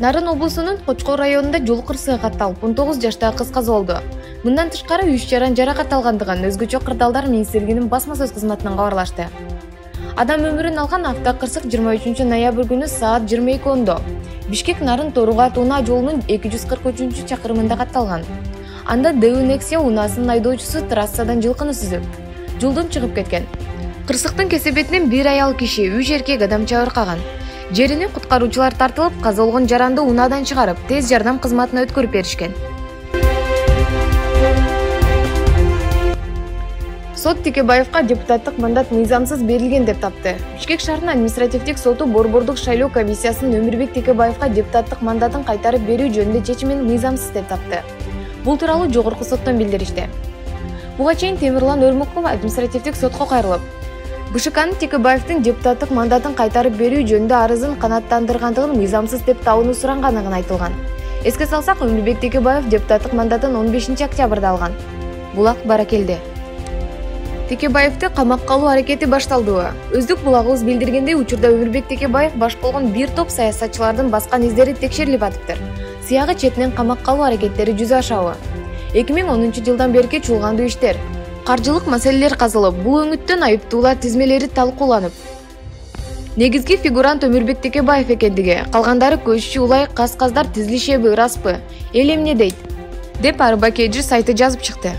Нарын облусунун Кочкор районунда жол кырсыгы катталып, 19 жаштагы кыз каза болду. Мындан тышкары 3 жаран жаракат алгандыгын өзгөчө кырдаалдар министрлигинин басма сөз кызматынан кабарлашты. Адам өмүрүн алган автокырсык 23 ноябрь күнү саат 22:10 Бишкек Нарын Торуга Туна жолунун 243 чакырымында катталган. Анда Дэу Nexia унаасынын айдоочусу трассадан жылкыны сүзүп, жолдон чыгып кеткен. Кырсыктын кесепетинен бир аял киши 3 эркек адам чабыркаган. Жерине куткаруучулар тартылып, каза болгон жаранды унаадан чыгарып, тез жардам кызматына өткөрүп беришкен. Сот Текебаевга депутаттык мандат мыйзамсыз берилген деп тапты. Бишкек шаарынын административдик соту Борбордук шайлоо комиссиясынын Өмүрбек Текебаевга депутаттык мандатын кайтарып берүү жөнүндө чечимин мыйзамсыз деп тапты. Бул тууралуу жогорку соттон билдиришти. Буга чейин Темирлан Өрмөков административдик сотко кайрылып, БШКнын Текебаевдин депутаттык мандатын кайтарып берүү жөнүндө арызын канааттандыргандыгын мыйзамсыз деп табууну суранганын айтылган. Эске салсак, Өмүрбек Текебаев депутаттык мандатын 15 октябрда алган. Булак баракелде. Текебаевди камакка алуу аракети башталды. Өздүк булагыбыз билдиргендей, учурда Өмүрбек Текебаев баш болгон бир топ саясатчылардын баскан издери текшерилип атыптыр. Сыягы четинен камакка алуу аракеттери жүзө ашабы. 2010 жылдан берки чуулгандуу иштер, каржылык маселелер казылып, бул өңүттөн айыптуулар тизмелери талкууланып, негизги фигурант Өмүрбек Текебаев экендиги, калгандары көчүчү улай каз-каздар тизилишеби, ыраспы, эл эмне дейт, деп Арбакежир сайты жазып чыкты.